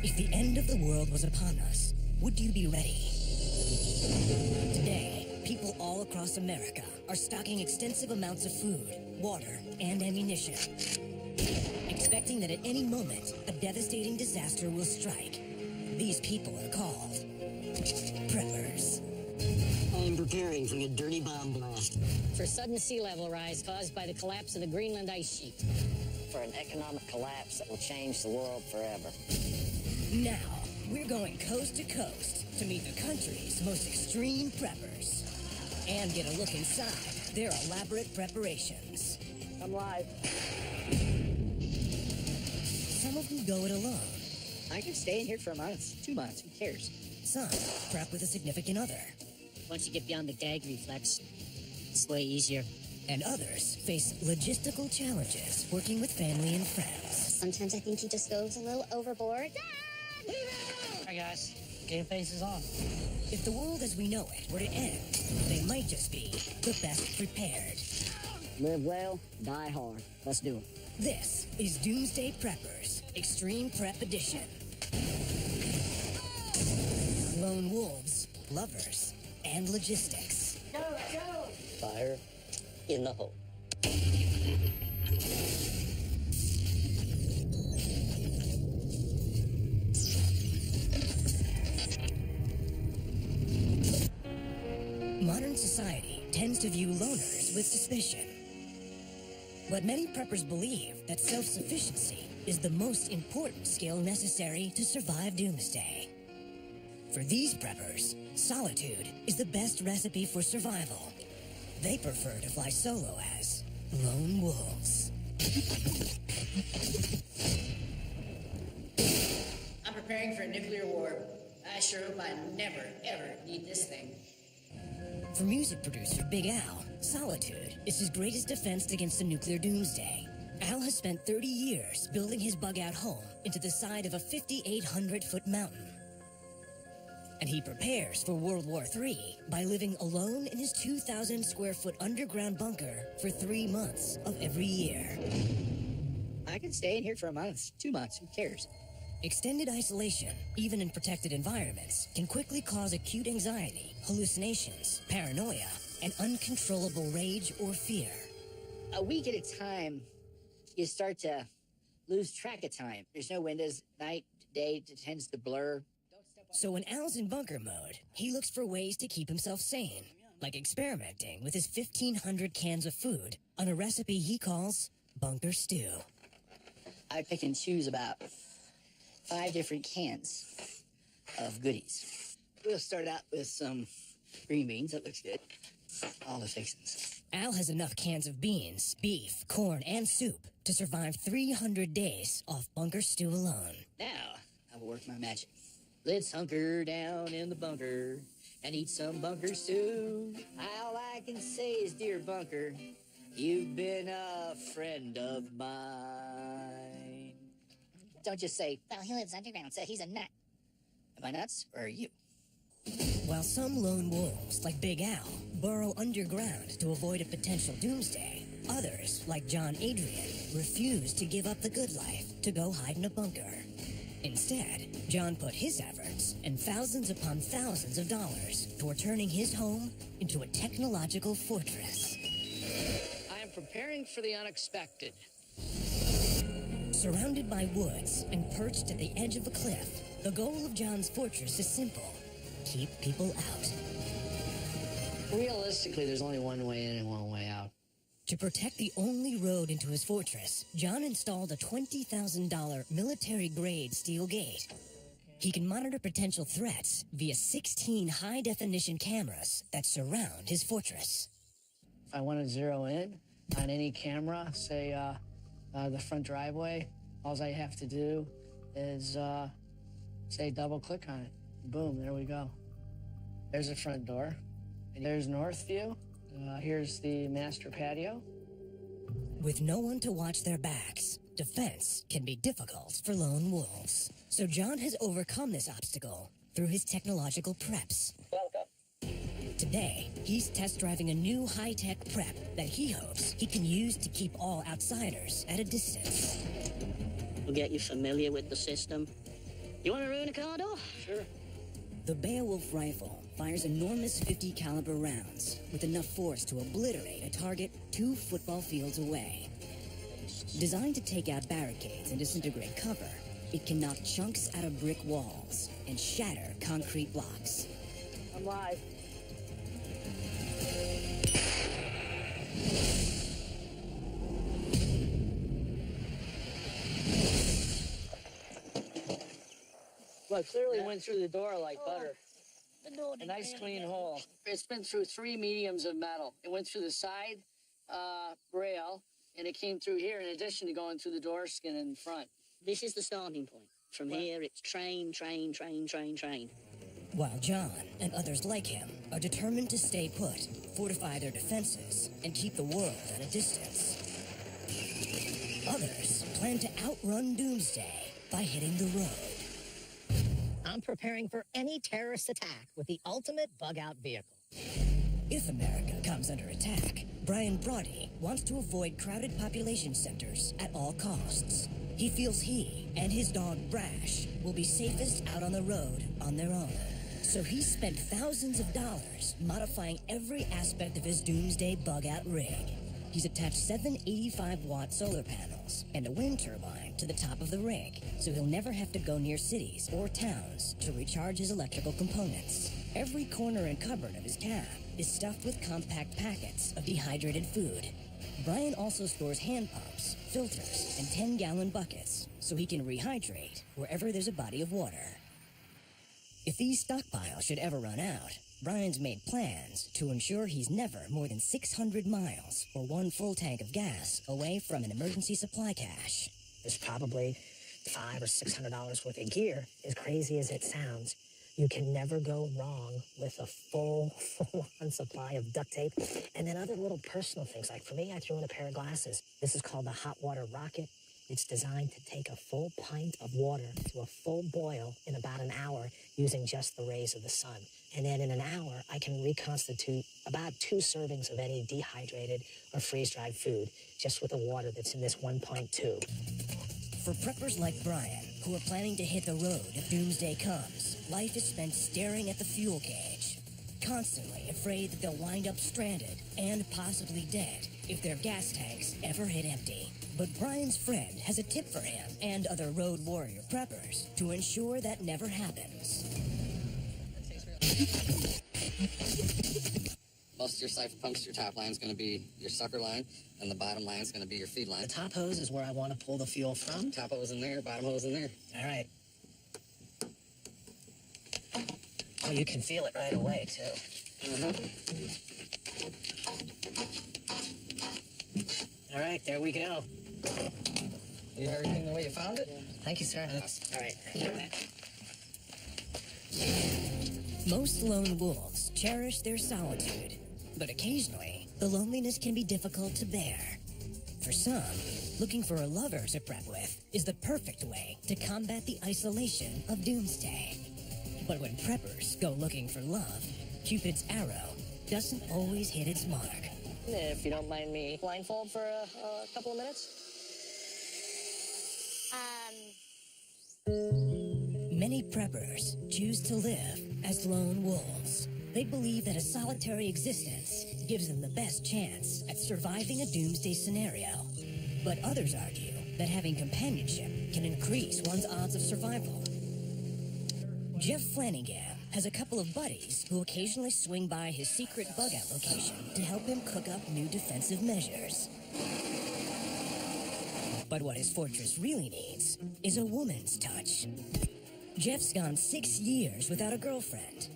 If the end of the world was upon us, would you be ready? Today, people all across America are stocking extensive amounts of food, water, and ammunition, expecting that at any moment, a devastating disaster will strike. These people are called preppers. I'm preparing for a dirty bomb blast. For sudden sea level rise caused by the collapse of the Greenland ice sheet. For an economic collapse that will change the world forever. Now, we're going coast to coast to meet the country's most extreme preppers and get a look inside their elaborate preparations. I'm live. Some of them go it alone. I can stay in here for a month, 2 months, who cares? Some prep with a significant other. Once you get beyond the gag reflex, it's way easier. And others face logistical challenges working with family and friends. Sometimes I think he just goes a little overboard. Hi guys, game face is on. If the world as we know it were to end, they might just be the best prepared. Live well, die hard. Let's do it. This is Doomsday Preppers, Extreme Prep Edition. Lone wolves, lovers, and logistics. Go, go! Fire in the hole. Modern society tends to view loners with suspicion. But many preppers believe that self-sufficiency is the most important skill necessary to survive Doomsday. For these preppers, solitude is the best recipe for survival. They prefer to fly solo as lone wolves. I'm preparing for a nuclear war. I sure hope I never, ever need this thing. For music producer Big Al, solitude is his greatest defense against the nuclear doomsday. Al has spent 30 years building his bug-out home into the side of a 5,800-foot mountain. And he prepares for World War III by living alone in his 2,000-square-foot underground bunker for 3 months of every year. I can stay in here for a month, 2 months, who cares? Extended isolation, even in protected environments, can quickly cause acute anxiety, hallucinations, paranoia, and uncontrollable rage or fear. A week at a time, you start to lose track of time. There's no windows, night, day, it tends to blur. So when Al's in bunker mode, he looks for ways to keep himself sane, like experimenting with his 1,500 cans of food on a recipe he calls bunker stew. I pick and choose about 5 different cans of goodies. We'll start out with some green beans. That looks good. All the fixings. Al has enough cans of beans, beef, corn, and soup to survive 300 days off bunker stew alone. Now, I will work my magic. Let's hunker down in the bunker and eat some bunker stew. All I can say is, dear bunker, you've been a friend of mine. Don't just say, Well, he lives underground, so he's a nut. am I nuts or are you? While some lone wolves, like Big Al, burrow underground to avoid a potential doomsday, others, like John Adrian, refuse to give up the good life to go hide in a bunker. Instead, John put his efforts and thousands upon thousands of dollars toward turning his home into a technological fortress. I am preparing for the unexpected. Surrounded by woods and perched at the edge of a cliff, the goal of John's fortress is simple: keep people out. Realistically, there's only one way in and one way out. To protect the only road into his fortress, John installed a $20,000 military-grade steel gate. He can monitor potential threats via 16 high-definition cameras that surround his fortress. If I want to zero in on any camera, say the front driveway, all I have to do is say double-click on it. Boom, there we go. There's the front door. And there's north view. Here's the master patio. With no one to watch their backs, defense can be difficult for lone wolves. So John has overcome this obstacle through his technological preps. Welcome. Today, he's test driving a new high-tech prep that he hopes he can use to keep all outsiders at a distance. We'll get you familiar with the system. You want to ruin a car door? Sure. The Beowulf rifle fires enormous 50 caliber rounds with enough force to obliterate a target 2 football fields away. Designed to take out barricades and disintegrate cover, it can knock chunks out of brick walls and shatter concrete blocks. I'm live. Well, it clearly went through the door like butter. A nice clean hole. It's been through 3 mediums of metal. It went through the side rail, and it came through here in addition to going through the door skin in front. This is the starting point. From here, it's train. While John and others like him are determined to stay put, fortify their defenses, and keep the world at a distance. Others plan to outrun Doomsday by hitting the road. I'm preparing for any terrorist attack with the ultimate bug-out vehicle. If America comes under attack, Brian Brody wants to avoid crowded population centers at all costs. He feels he and his dog Brash will be safest out on the road on their own. So he spent thousands of dollars modifying every aspect of his Doomsday bug-out rig. He's attached 7 85-watt solar panels and a wind turbine to the top of the rig, so he'll never have to go near cities or towns to recharge his electrical components. Every corner and cupboard of his cab is stuffed with compact packets of dehydrated food. Brian also stores hand pumps, filters, and 10-gallon buckets so he can rehydrate wherever there's a body of water. If these stockpiles should ever run out, Brian's made plans to ensure he's never more than 600 miles or 1 full tank of gas away from an emergency supply cache. There's probably $500 or $600 worth of gear. As crazy as it sounds, you can never go wrong with a full-on supply of duct tape and then other little personal things. Like for me, I threw in a pair of glasses. This is called the hot water rocket. It's designed to take a full pint of water to a full boil in about an hour using just the rays of the sun. And then in an hour, I can reconstitute about 2 servings of any dehydrated or freeze-dried food just with the water that's in this 1.2. For preppers like Brian, who are planning to hit the road if Doomsday comes, life is spent staring at the fuel gauge, constantly afraid that they'll wind up stranded and possibly dead if their gas tanks ever hit empty. But Brian's friend has a tip for him and other road warrior preppers to ensure that never happens. Most of your siphon pumps, your top line is going to be your sucker line, and the bottom line is going to be your feed line. The top hose is where I want to pull the fuel from. Top hose in there, bottom hose in there. All right. Oh, you can feel it right away, too. All right, there we go. You have everything the way you found it? Thank you, sir. All right. Most lone wolves cherish their solitude, but occasionally the loneliness can be difficult to bear. For some, looking for a lover to prep with is the perfect way to combat the isolation of Doomsday. But when preppers go looking for love, Cupid's arrow doesn't always hit its mark. If you don't mind me blindfold for a couple of minutes. Many preppers choose to live as lone wolves. They believe that a solitary existence gives them the best chance at surviving a Doomsday scenario. But others argue that having companionship can increase one's odds of survival. Jeff Flanagan has a couple of buddies who occasionally swing by his secret bug-out location to help him cook up new defensive measures. But what his fortress really needs is a woman's touch. Jeff's gone 6 years without a girlfriend.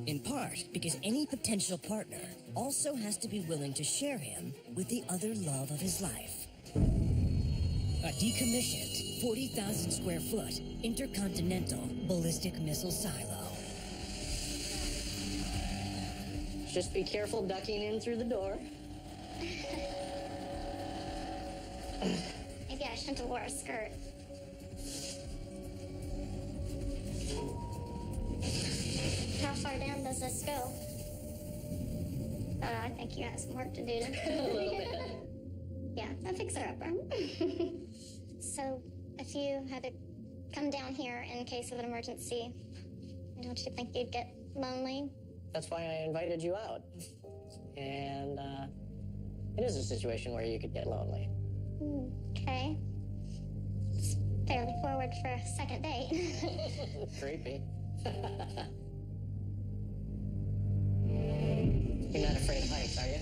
In part because any potential partner also has to be willing to share him with the other love of his life. A decommissioned 40,000 square foot intercontinental ballistic missile silo. Just be careful ducking in through the door. Maybe I shouldn't have wore a skirt. How far down does this go? I think you have some work to do. A little bit. Yeah, a fixer-upper. So, if you had to come down here in case of an emergency. Don't you think you'd get lonely? That's why I invited you out. And, it is a situation where you could get lonely. Okay. It's fairly forward for a second date. Creepy. You're not afraid of heights, are you?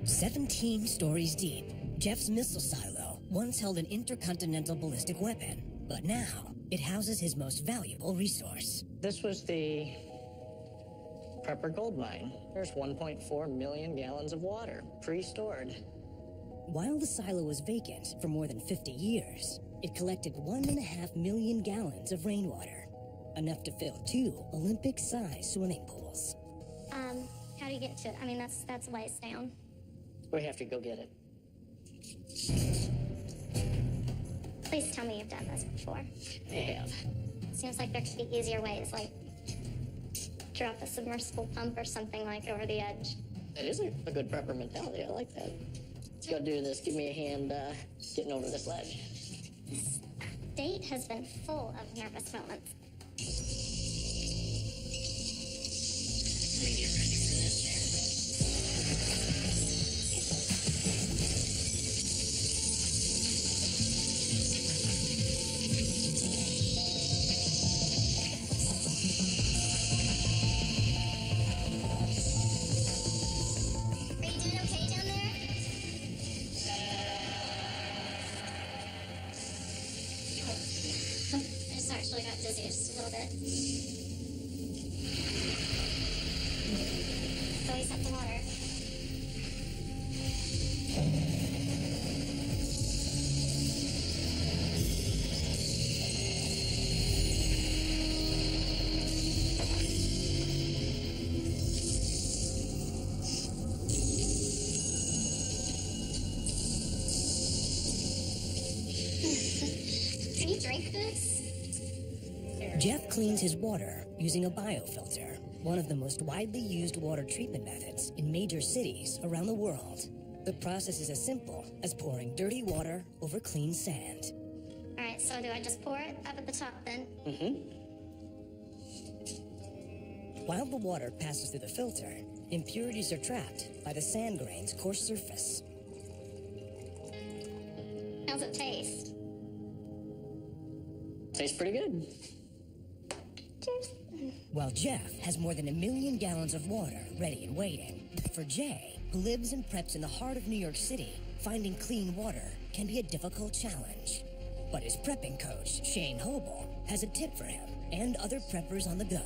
17 stories deep, Jeff's missile silo once held an intercontinental ballistic weapon, but now it houses his most valuable resource. This was the Prepper gold mine. There's 1.4 million gallons of water, pre-stored. While the silo was vacant for more than 50 years, it collected 1.5 million gallons of rainwater, enough to fill 2 Olympic-sized swimming pools. How do you get to it? I mean, that's ways down. We have to go get it. Please tell me you've done this before. I have. Seems like there could be easier ways, like drop a submersible pump or something like over the edge. That is a good prepper mentality. I like that. Let's go do this. Give me a hand getting over this ledge. This date has been full of nervous moments. Actually got dizzy just a little bit. So he's at the water. Can you drink this? Jeff cleans his water using a biofilter, one of the most widely used water treatment methods in major cities around the world. The process is as simple as pouring dirty water over clean sand. All right, so do I just pour it up at the top then? While the water passes through the filter, impurities are trapped by the sand grain's coarse surface. How's it taste? Tastes pretty good. Cheers. While Jeff has more than 1 million gallons of water ready and waiting, for Jay, who lives and preps in the heart of New York City, finding clean water can be a difficult challenge. But his prepping coach, Shane Hobel, has a tip for him and other preppers on the go.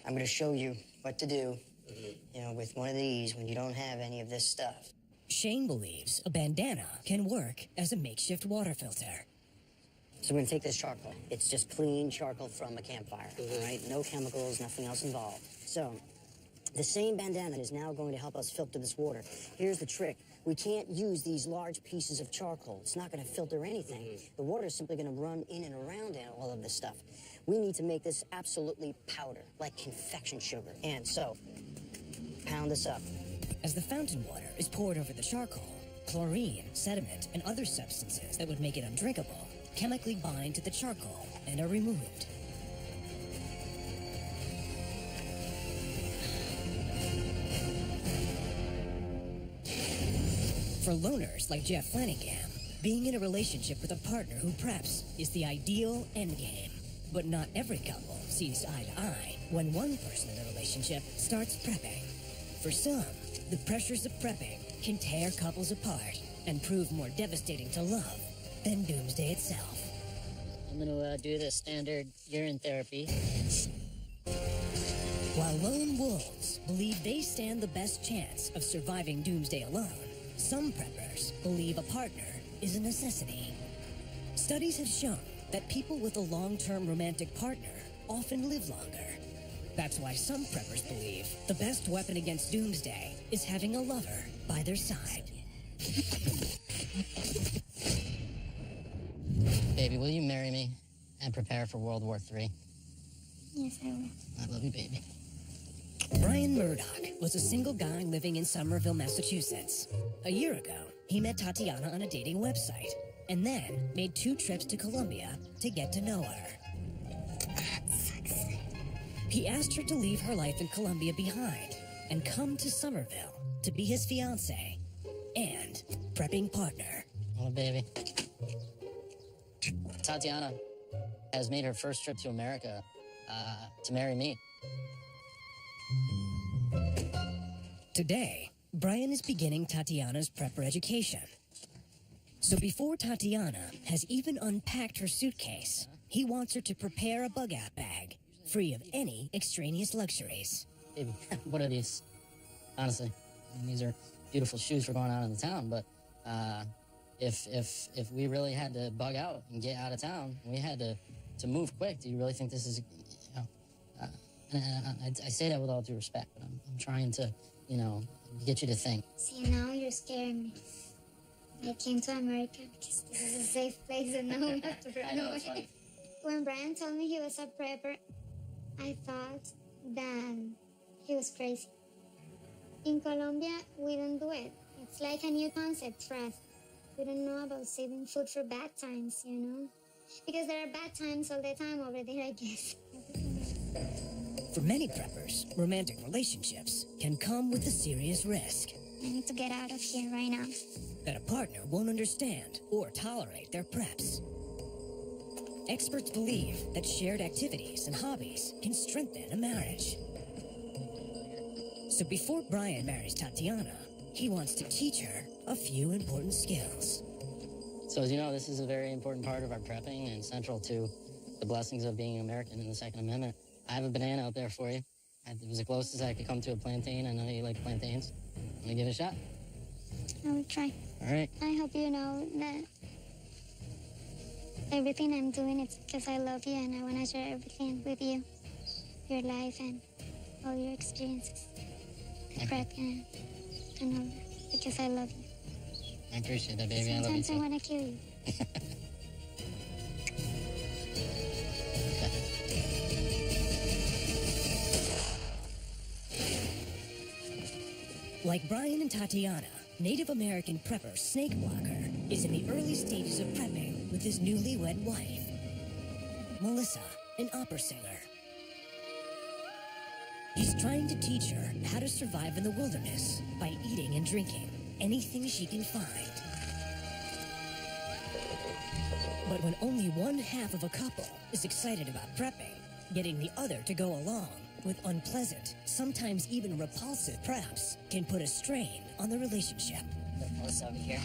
I'm going to show you what to do, with one of these when you don't have any of this stuff. Shane believes a bandana can work as a makeshift water filter. So we're going to take this charcoal. It's just clean charcoal from a campfire, all right? No chemicals, nothing else involved. So the same bandana is now going to help us filter this water. Here's the trick. We can't use these large pieces of charcoal. It's not going to filter anything. The water is simply going to run in and around all of this stuff. We need to make this absolutely powder, like confection sugar. And so, pound this up. As the fountain water is poured over the charcoal, chlorine, sediment, and other substances that would make it undrinkable chemically bind to the charcoal and are removed. For loners like Jeff Flanagan, being in a relationship with a partner who preps is the ideal endgame. But not every couple sees eye to eye when one person in the relationship starts prepping. For some, the pressures of prepping can tear couples apart and prove more devastating to love than Doomsday itself. I'm gonna do the standard urine therapy. While lone wolves believe they stand the best chance of surviving Doomsday alone, some preppers believe a partner is a necessity. Studies have shown that people with a long-term romantic partner often live longer. That's why some preppers believe the best weapon against Doomsday is having a lover by their side. Baby, will you marry me and prepare for World War III? Yes, I will. I love you, baby. Brian Murdoch was a single guy living in Somerville, Massachusetts. A year ago, he met Tatiana on a dating website and then made 2 trips to Colombia to get to know her. He asked her to leave her life in Colombia behind and come to Somerville to be his fiancé and prepping partner. Oh, baby. Tatiana has made her first trip to America to marry me. Today, Brian is beginning Tatiana's prepper education. So before Tatiana has even unpacked her suitcase, he wants her to prepare a bug-out bag, free of any extraneous luxuries. Baby, what are these? Honestly, I mean, these are beautiful shoes for going out in the town, but if we really had to bug out and get out of town, we had to move quick, do you really think this is, I say that with all due respect, but I'm trying to, get you to think. See, now you're scaring me. I came to America because this is a safe place and now we have to run away. When Brian told me he was a prepper, I thought that he was crazy. In Colombia, we don't do it. It's like a new concept for us. We don't know about saving food for bad times, Because there are bad times all the time over there, I guess. For many preppers, romantic relationships can come with a serious risk. I need to get out of here right now. That a partner won't understand or tolerate their preps. Experts believe that shared activities and hobbies can strengthen a marriage. So before Brian marries Tatiana, he wants to teach her a few important skills. So as you know, this is a very important part of our prepping and central to the blessings of being American in the Second Amendment. I have a banana out there for you. It was the closest I could come to a plantain. I know you like plantains. Want to give it a shot? I will try. All right. I hope you know that everything I'm doing is because I love you and I want to share everything with you. Your life and all your experiences. The prep and all that. Because I love you. I appreciate that, baby. I love you Sometimes too. I want to kill you. Like Brian and Tatiana, Native American prepper Snake Blocker is in the early stages of prepping with his newlywed wife, Melissa, an opera singer. He's trying to teach her how to survive in the wilderness by eating and drinking anything she can find. But when only one half of a couple is excited about prepping, getting the other to go along with unpleasant, sometimes even repulsive preps can put a strain on the relationship. Put Melissa over here.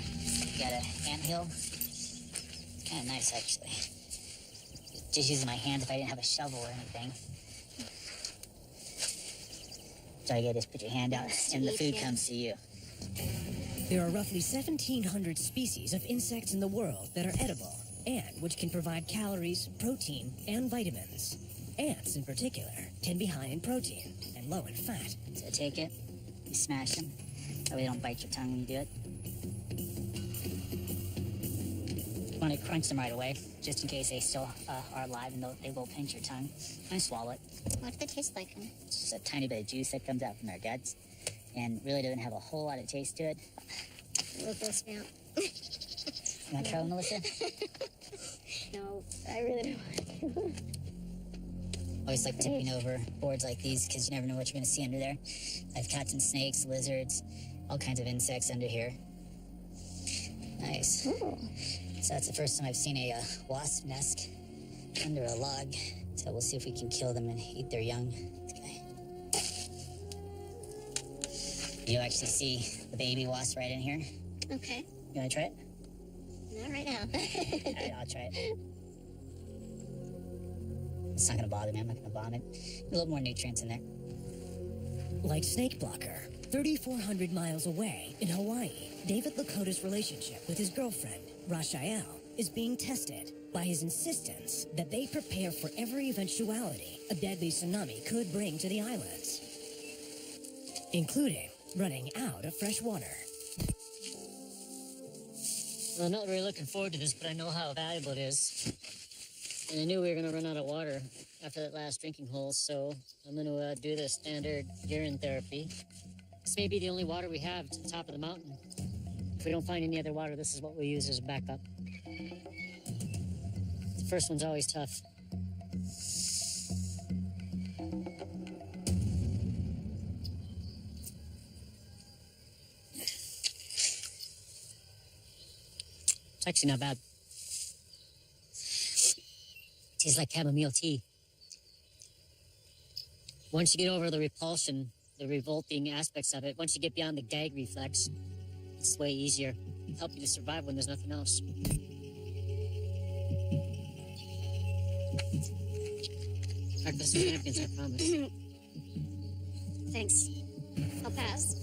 Got a anthill. Kind of nice, actually. Just using my hands if I didn't have a shovel or anything. So you just put your hand out and the food comes to you. There are roughly 1,700 species of insects in the world that are edible and which can provide calories, protein, and vitamins. Ants, in particular, can be high in protein and low in fat. So take it, you smash them, so they don't bite your tongue when you do it. You want to crunch them right away, just in case they still are alive and they will pinch your tongue. And swallow it. What does it taste like? It's just a tiny bit of juice that comes out from their guts, and really doesn't have a whole lot of taste to it. It will gross me out. You want to try one, Melissa? No, I really don't want to. Always like tipping over boards like these because you never know what you're going to see under there. I've caught some snakes, lizards, all kinds of insects under here. Nice. Ooh. So that's the first time I've seen a wasp nest under a log. So we'll see if we can kill them and eat their young. Okay. You actually see the baby wasp right in here. Okay. You want to try it? Not right now. All right, I'll try it. It's not going to bother me. I'm not going to vomit. A little more nutrients in there. Like Snake Blocker, 3,400 miles away in Hawaii, David Lakota's relationship with his girlfriend, Rashael, is being tested by his insistence that they prepare for every eventuality a deadly tsunami could bring to the islands, including running out of fresh water. Well, I'm not really looking forward to this, but I know how valuable it is. And I knew we were going to run out of water after that last drinking hole, so I'm going to do the standard urine therapy. This may be the only water we have to the top of the mountain. If we don't find any other water, this is what we'll use as a backup. The first one's always tough. It's actually not bad. Tastes like chamomile tea. Once you get over the repulsion, the revolting aspects of it, once you get beyond the gag reflex, it's way easier. It'll help you to survive when there's nothing else. Breakfast of champions, I promise. Thanks. I'll pass.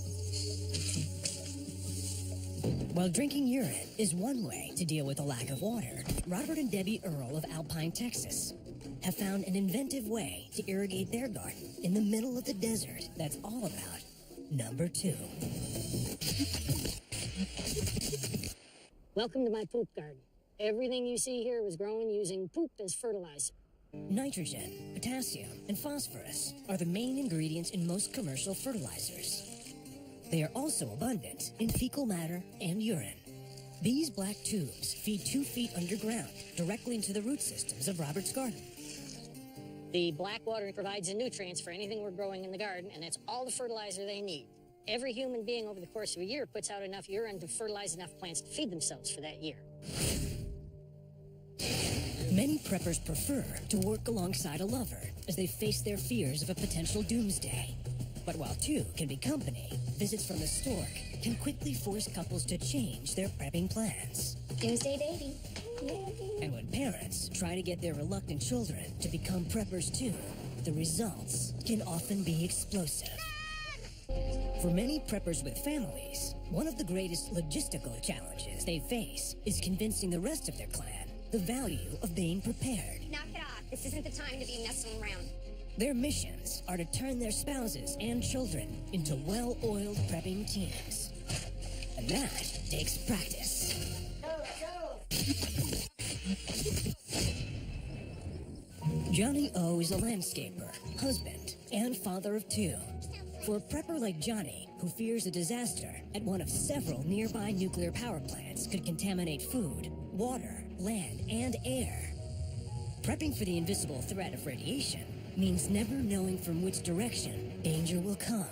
While drinking urine is one way to deal with a lack of water, Robert and Debbie Earle of Alpine, Texas, have found an inventive way to irrigate their garden in the middle of the desert that's all about number 2. Welcome to my poop garden. Everything you see here was grown using poop as fertilizer. Nitrogen, potassium, and phosphorus are the main ingredients in most commercial fertilizers. They are also abundant in fecal matter and urine. These black tubes feed 2 feet underground, directly into the root systems of Robert's garden. The black water provides the nutrients for anything we're growing in the garden, and that's all the fertilizer they need. Every human being over the course of a year puts out enough urine to fertilize enough plants to feed themselves for that year. Many preppers prefer to work alongside a lover as they face their fears of a potential doomsday. But while 2 can be company, visits from the stork can quickly force couples to change their prepping plans. Doomsday dating. And when parents try to get their reluctant children to become preppers too, the results can often be explosive. For many preppers with families, one of the greatest logistical challenges they face is convincing the rest of their clan the value of being prepared. Knock it off. This isn't the time to be messing around. Their missions are to turn their spouses and children into well-oiled prepping teams. And that takes practice. Johnny O is a landscaper, husband, and father of 2. For a prepper like Johnny, who fears a disaster at one of several nearby nuclear power plants could contaminate food, water, land, and air, prepping for the invisible threat of radiation means never knowing from which direction danger will come.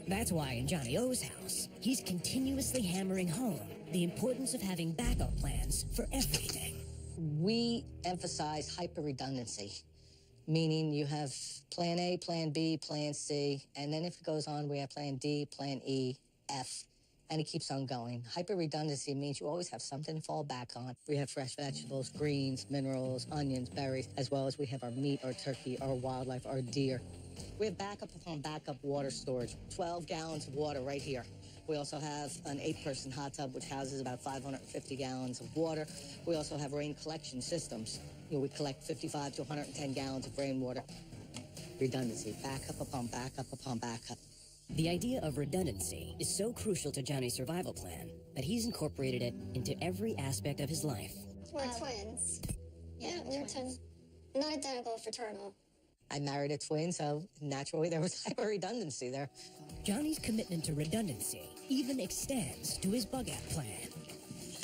That's why in Johnny O's house, he's continuously hammering home the importance of having backup plans for everything. We emphasize hyper-redundancy, meaning you have plan A, plan B, plan C, and then if it goes on, we have plan D, plan E, F, and it keeps on going. Hyper-redundancy means you always have something to fall back on. We have fresh vegetables, greens, minerals, onions, berries, as well as we have our meat, our turkey, our wildlife, our deer. We have backup upon backup water storage, 12 gallons of water right here. We also have an 8-person hot tub, which houses about 550 gallons of water. We also have rain collection systems. We collect 55 to 110 gallons of rainwater. Redundancy, backup upon backup upon backup. The idea of redundancy is so crucial to Johnny's survival plan that he's incorporated it into every aspect of his life. We're twins. Yeah, we're twins. Not identical, fraternal. I married a twin, so naturally there was hyper-redundancy there. Johnny's commitment to redundancy even extends to his bug-out plan.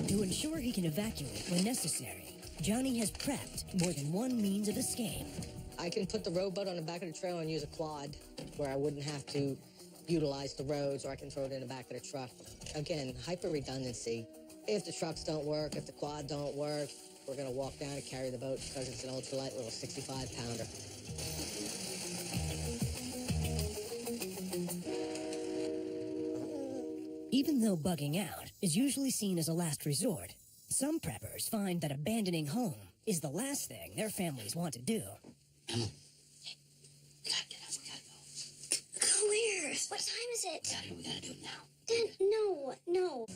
To ensure he can evacuate when necessary, Johnny has prepped more than one means of escape. I can put the rowboat on the back of the trailer and use a quad where I wouldn't have to utilize the roads, or I can throw it in the back of the truck. Again, hyper-redundancy. If the trucks don't work, if the quad don't work, we're going to walk down and carry the boat because it's an ultralight little 65-pounder. Even though bugging out is usually seen as a last resort, some preppers find that abandoning home is the last thing their families want to do. Emma, hey, we gotta get up, we gotta go. Go where? What time is it? We gotta do it now. Dad, no.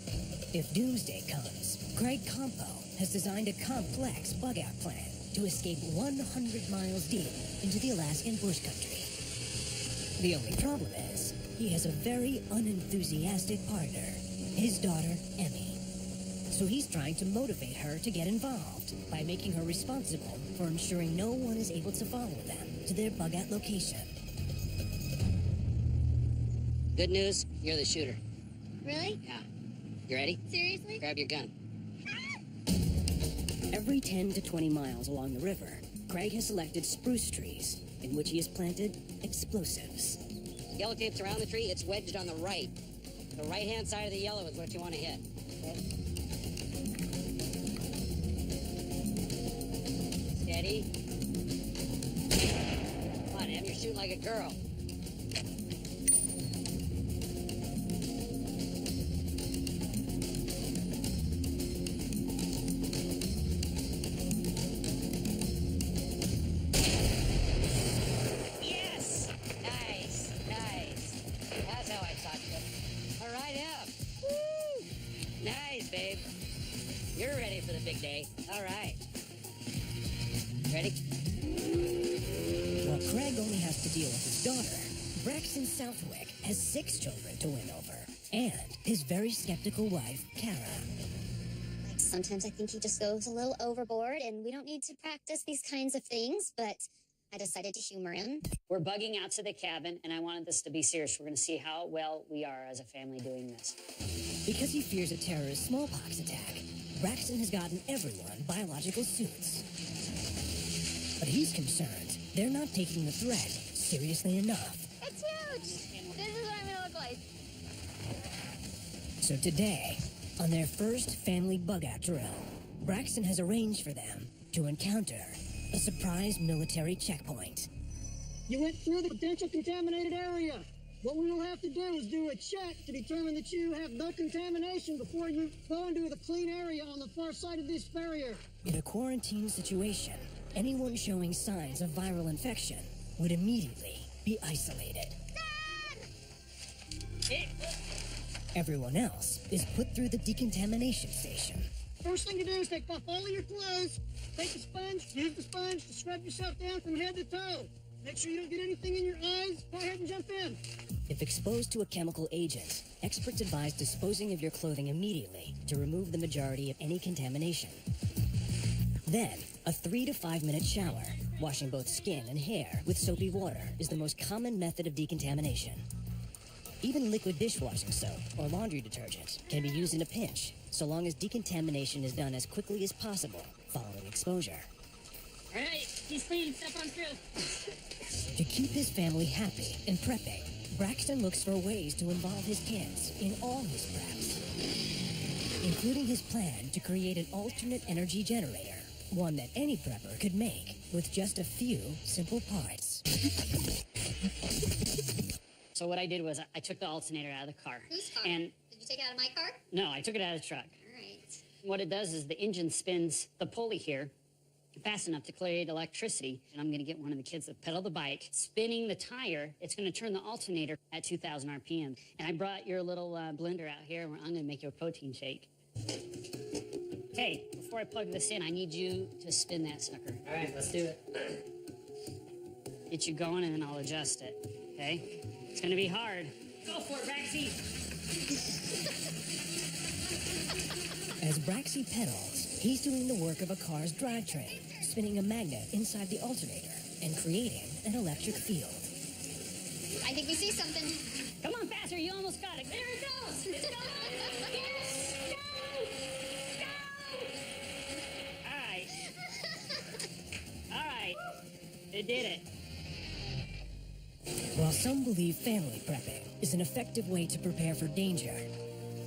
If Doomsday comes, Greg Campo has designed a complex bug-out plan to escape 100 miles deep into the Alaskan bush country. The only problem is, he has a very unenthusiastic partner, his daughter, Emmy. So he's trying to motivate her to get involved by making her responsible for ensuring no one is able to follow them to their bug-out location. Good news, you're the shooter. Really? Yeah. You ready? Seriously? Grab your gun. Every 10 to 20 miles along the river, Craig has selected spruce trees in which he has planted explosives. Yellow tape's around the tree, it's wedged on the right. The right-hand side of the yellow is what you want to hit. Okay? Steady. Come on, Em, you're shooting like a girl. Yes! Nice, nice. That's how I taught you. All right, Em. Woo! Nice, babe. You're ready for the big day. All right. Ready? While Craig only has to deal with his daughter, Braxton Southwick has 6 children to win over, and his very skeptical wife, Kara. Like, sometimes I think he just goes a little overboard, and we don't need to practice these kinds of things, but I decided to humor him. We're bugging out to the cabin, and I wanted this to be serious. We're going to see how well we are as a family doing this. Because he fears a terrorist smallpox attack, Braxton has gotten everyone biological suits. But he's concerned they're not taking the threat seriously enough. It's huge! This is what I'm gonna look like. So today, on their first family bug-out drill, Braxton has arranged for them to encounter a surprise military checkpoint. You went through the potential contaminated area. What we will have to do is do a check to determine that you have no contamination before you go into the clean area on the far side of this barrier. In a quarantine situation, anyone showing signs of viral infection would immediately be isolated. Everyone else is put through the decontamination station. First thing to do is take off all of your clothes, take a sponge, use the sponge to scrub yourself down from head to toe. Make sure you don't get anything in your eyes. Go ahead and jump in. If exposed to a chemical agent, experts advise disposing of your clothing immediately to remove the majority of any contamination. Then, a 3 to 5 minute shower, washing both skin and hair with soapy water, is the most common method of decontamination. Even liquid dishwashing soap or laundry detergent can be used in a pinch, so long as decontamination is done as quickly as possible following exposure. All right, he's clean. Step on through. To keep his family happy and prepping, Braxton looks for ways to involve his kids in all his preps, including his plan to create an alternate energy generator, one that any prepper could make with just a few simple parts. So what I did was I took the alternator out of the car. Whose car? And Did you take it out of my car? no, I took it out of the truck. All right. What it does is the engine spins the pulley here fast enough to create electricity. And I'm going to get one of the kids to pedal the bike, spinning the tire. It's going to turn the alternator at 2,000 RPM. And I brought your little blender out here. I'm going to make you a protein shake. Okay, before I plug this in, I need you to spin that sucker. All right, let's do it. Get you going, and then I'll adjust it, okay? It's going to be hard. Go for it, Braxy. As Braxy pedals, he's doing the work of a car's drivetrain, spinning a magnet inside the alternator and creating an electric field. I think we see something. Come on, faster. You almost got it. There it goes. It's going. Yes. Go. Go. All right. All right. It did it. While some believe family prepping is an effective way to prepare for danger,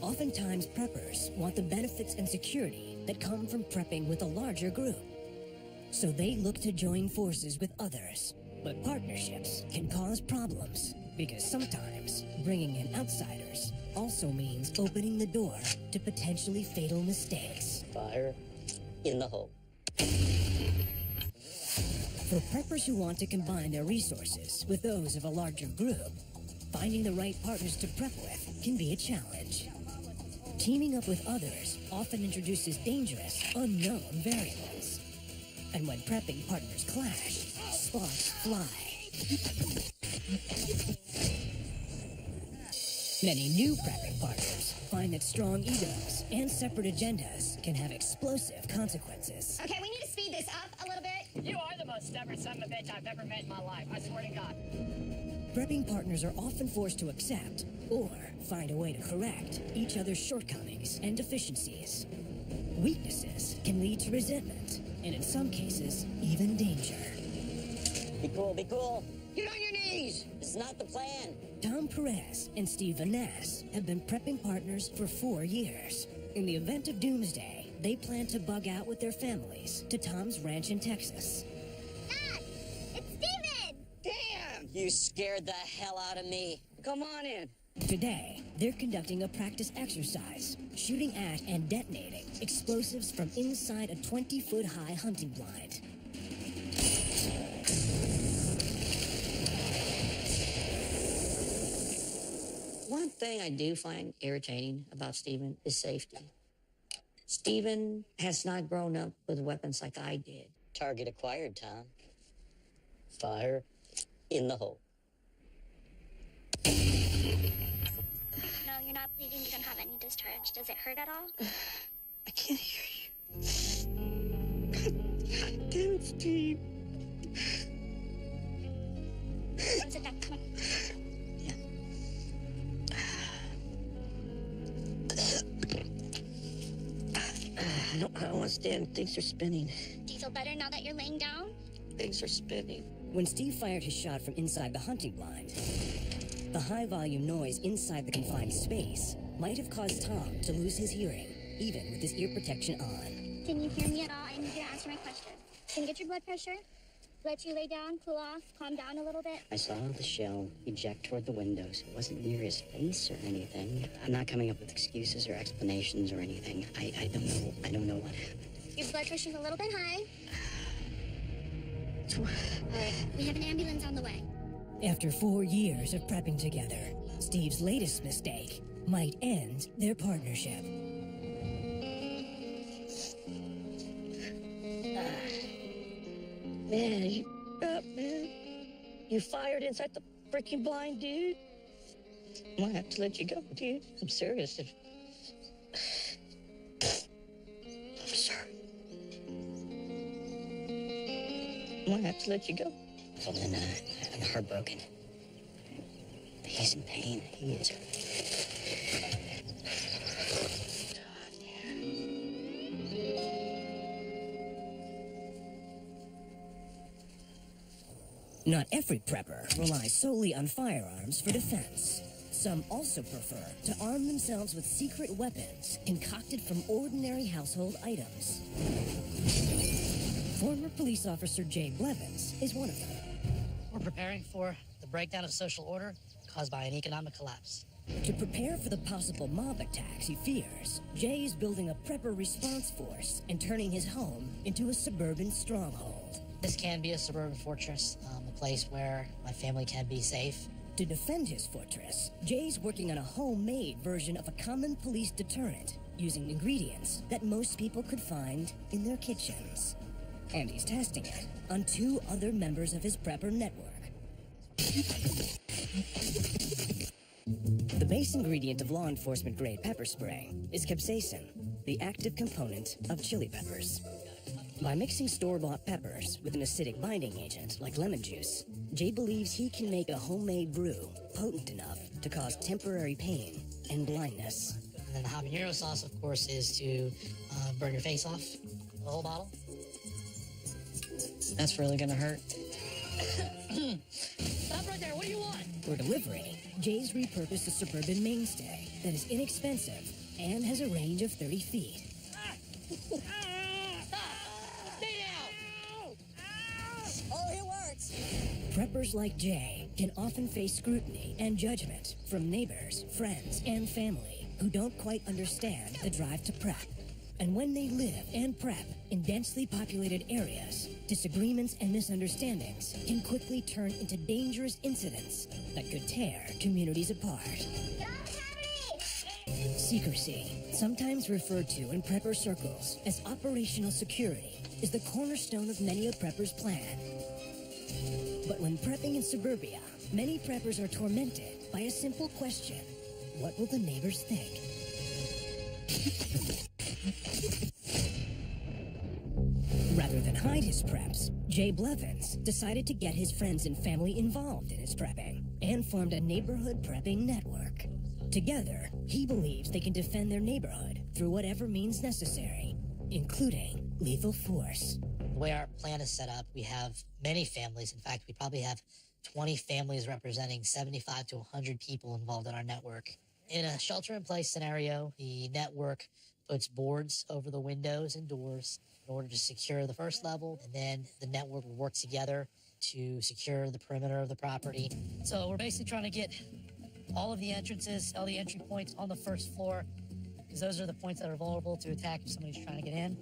oftentimes preppers want the benefits and security that come from prepping with a larger group. So they look to join forces with others. But partnerships can cause problems because sometimes bringing in outsiders also means opening the door to potentially fatal mistakes. Fire in the hole. For preppers who want to combine their resources with those of a larger group, finding the right partners to prep with can be a challenge. Teaming up with others often introduces dangerous, unknown variables. And when prepping partners clash, sparks fly. Many new prepping partners find that strong egos and separate agendas can have explosive consequences. Okay, we need to speed this up a little bit. You are the most stubborn son of a bitch I've ever met in my life. I swear to God. Prepping partners are often forced to accept or find a way to correct each other's shortcomings and deficiencies. Weaknesses can lead to resentment, and in some cases, even danger. Be cool, be cool. Get on your knees. This is not the plan. Tom Perez and Steve Vanass have been prepping partners for 4 years. In the event of Doomsday, they plan to bug out with their families to Tom's ranch in Texas. Dad, it's Steven! Damn! You scared the hell out of me. Come on in. Today, they're conducting a practice exercise, shooting at and detonating explosives from inside a 20-foot-high hunting blind. One thing I do find irritating about Steven is safety. Steven has not grown up with weapons like I did. Target acquired, Tom. Fire in the hole. No, you're not bleeding. You don't have any discharge. Does it hurt at all? I can't hear you. God damn it, Steve. Sit down. Come on. I don't want to stand. Things are spinning. Do you feel better now that you're laying down? Things are spinning. When Steve fired his shot from inside the hunting blind, the high-volume noise inside the confined space might have caused Tom to lose his hearing, even with his ear protection on. Can you hear me at all? I need you to answer my question. Can you get your blood pressure? Let you lay down, cool off, calm down a little bit? I saw the shell eject toward the windows. It wasn't near his face or anything. I'm not coming up with excuses or explanations or anything. I don't know. I don't know what happened. Your blood pressure's a little bit high. We have an ambulance on the way. After 4 years of prepping together, Steve's latest mistake might end their partnership. Man, you up, man. You fired inside the freaking blind, dude. I might have to let you go, dude. I'm serious. I'm sorry. I might have to let you go. Well, then, I'm heartbroken. He's in pain. He is. Not every prepper relies solely on firearms for defense. Some also prefer to arm themselves with secret weapons concocted from ordinary household items. Former police officer Jay Blevins is one of them. We're preparing for the breakdown of social order caused by an economic collapse. To prepare for the possible mob attacks he fears, Jay is building a prepper response force and turning his home into a suburban stronghold. This can be a suburban fortress, a place where my family can be safe. To defend his fortress, Jay's working on a homemade version of a common police deterrent using ingredients that most people could find in their kitchens. And he's testing it on 2 other members of his prepper network. The base ingredient of law enforcement grade pepper spray is capsaicin, the active component of chili peppers. By mixing store-bought peppers with an acidic binding agent like lemon juice, Jay believes he can make a homemade brew potent enough to cause temporary pain and blindness. And then the habanero sauce, of course, is to burn your face off. The whole bottle. That's really gonna hurt. Stop right there. What do you want? For delivery, Jay's repurposed a suburban mainstay that is inexpensive and has a range of 30 feet. Oh, it works! Preppers like Jay can often face scrutiny and judgment from neighbors, friends, and family who don't quite understand the drive to prep. And when they live and prep in densely populated areas, disagreements and misunderstandings can quickly turn into dangerous incidents that could tear communities apart. Secrecy, sometimes referred to in prepper circles as operational security, is the cornerstone of many a prepper's plan. But when prepping in suburbia, many preppers are tormented by a simple question. what will the neighbors think? Rather than hide his preps, Jay Blevins decided to get his friends and family involved in his prepping and formed a neighborhood prepping network. Together, he believes they can defend their neighborhood through whatever means necessary, including lethal force. The way our plan is set up, we have many families. In fact, we probably have 20 families representing 75 to 100 people involved in our network. In a shelter-in-place scenario, the network puts boards over the windows and doors in order to secure the first level, and then the network will work together to secure the perimeter of the property. So we're basically trying to get all of the entrances, all the entry points on the first floor, because those are the points that are vulnerable to attack if somebody's trying to get in.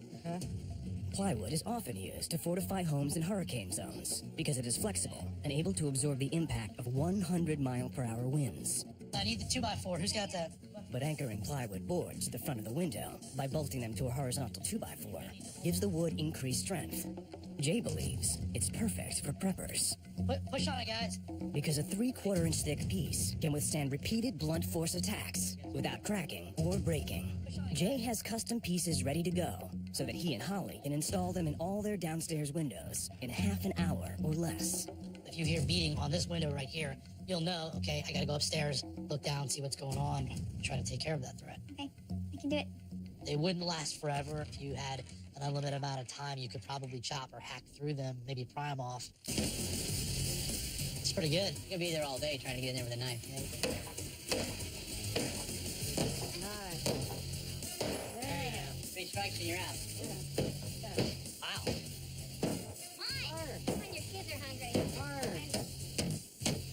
Plywood is often used to fortify homes in hurricane zones because it is flexible and able to absorb the impact of 100-mile-per-hour winds. I need the 2x4. Who's got that? But anchoring plywood boards to the front of the window by bolting them to a horizontal 2x4 gives the wood increased strength. Jay believes it's perfect for preppers. Push on it, guys. Because a 3/4-inch thick piece can withstand repeated blunt force attacks without cracking or breaking. Jay has custom pieces ready to go so that he and Holly can install them in all their downstairs windows in half an hour or less. If you hear beating on this window right here, you'll know, okay, I gotta go upstairs, look down, see what's going on, try to take care of that threat. Okay, I can do it. They wouldn't last forever. If you had an unlimited amount of time, you could probably chop or hack through them, maybe pry them off. It's pretty good. You could be there all day trying to get in there with a knife. There you go. 3 strikes and you're out. Wow. Come on, your kids are hungry.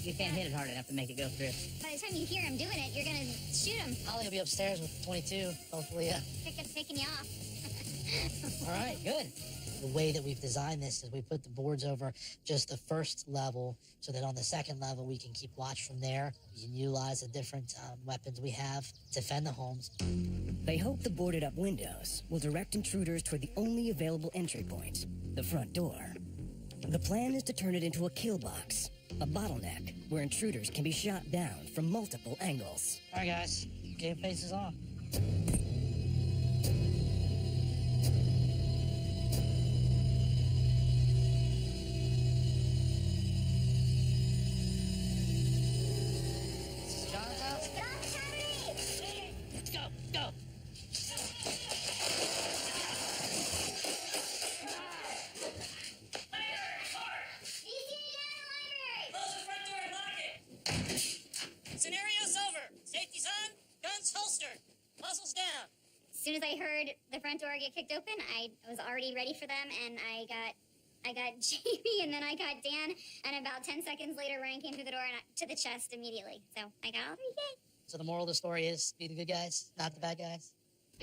You can't hit it hard enough to make it go through. By the time you hear him doing it, you're gonna shoot him. Holly will be upstairs with 22, hopefully. Picking you off. All right, good. The way that we've designed this is we put the boards over just the first level so that on the second level we can keep watch from there. We can utilize the different weapons we have to defend the homes. They hope the boarded up windows will direct intruders toward the only available entry point, the front door. The plan is to turn it into a kill box, a bottleneck where intruders can be shot down from multiple angles. All right, guys, game face is on. As soon as I heard the front door get kicked open, I was already ready for them, and I got Jamie, and then I got Dan, and about 10 seconds later, Ryan came through the door and to the chest immediately. So I got all 3 yay. So the moral of the story is be the good guys, not the bad guys.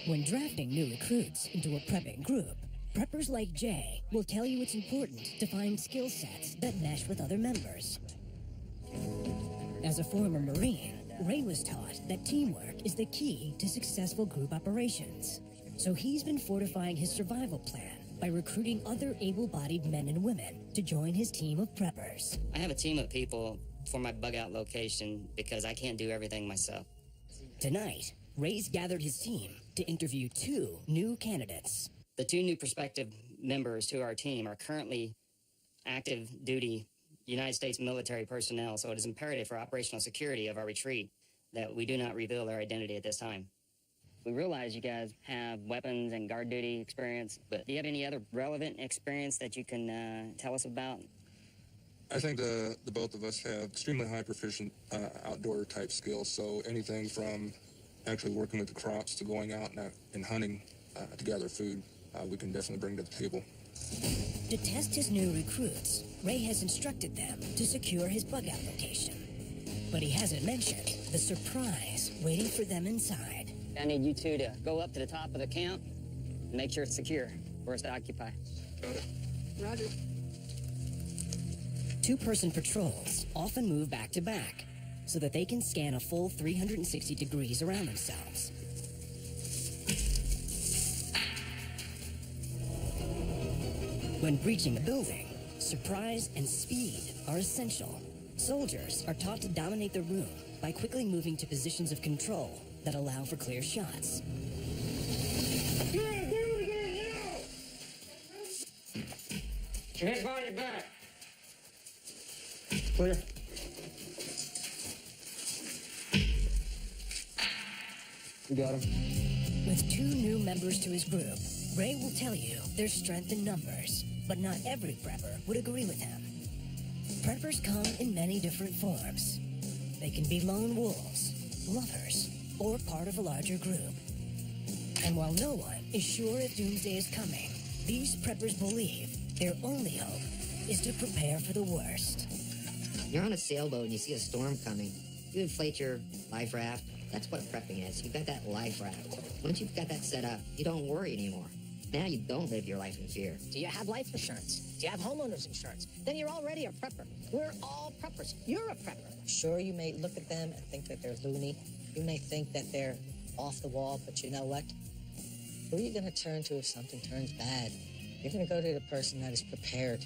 When drafting new recruits into a prepping group, preppers like Jay will tell you it's important to find skill sets that mesh with other members. As a former Marine, Ray was taught that teamwork is the key to successful group operations. So he's been fortifying his survival plan by recruiting other able-bodied men and women to join his team of preppers. I have a team of people for my bug-out location because I can't do everything myself. Tonight, Ray's gathered his team to interview 2 new candidates. The 2 new prospective members to our team are currently active duty United States military personnel, so it is imperative for operational security of our retreat that we do not reveal their identity at this time. We realize you guys have weapons and guard duty experience, but do you have any other relevant experience that you can tell us about? I think the both of us have extremely high proficient outdoor type skills, so anything from actually working with the crops to going out and hunting to gather food, we can definitely bring to the table. To test his new recruits, Ray has instructed them to secure his bug-out location. But he hasn't mentioned the surprise waiting for them inside. I need you 2 to go up to the top of the camp and make sure it's secure for us to occupy. Got it. Roger. 2-person patrols often move back to back so that they can scan a full 360 degrees around themselves. When breaching a building, surprise and speed are essential. Soldiers are taught to dominate the room by quickly moving to positions of control that allow for clear shots. Get your head behind your back. Clear. You got him. With 2 new members to his group, Ray will tell you there's strength in numbers, but not every prepper would agree with him. Preppers come in many different forms. They can be lone wolves, lovers, or part of a larger group. And while no one is sure if Doomsday is coming, these preppers believe their only hope is to prepare for the worst. You're on a sailboat and you see a storm coming. You inflate your life raft. That's what prepping is. You've got that life raft. Once you've got that set up, you don't worry anymore. Now you don't live your life in fear. Do you have life insurance? Do you have homeowners insurance? Then you're already a prepper. We're all preppers. You're a prepper. Sure, you may look at them and think that they're loony. You may think that they're off the wall, but you know what? Who are you going to turn to if something turns bad? You're going to go to the person that is prepared.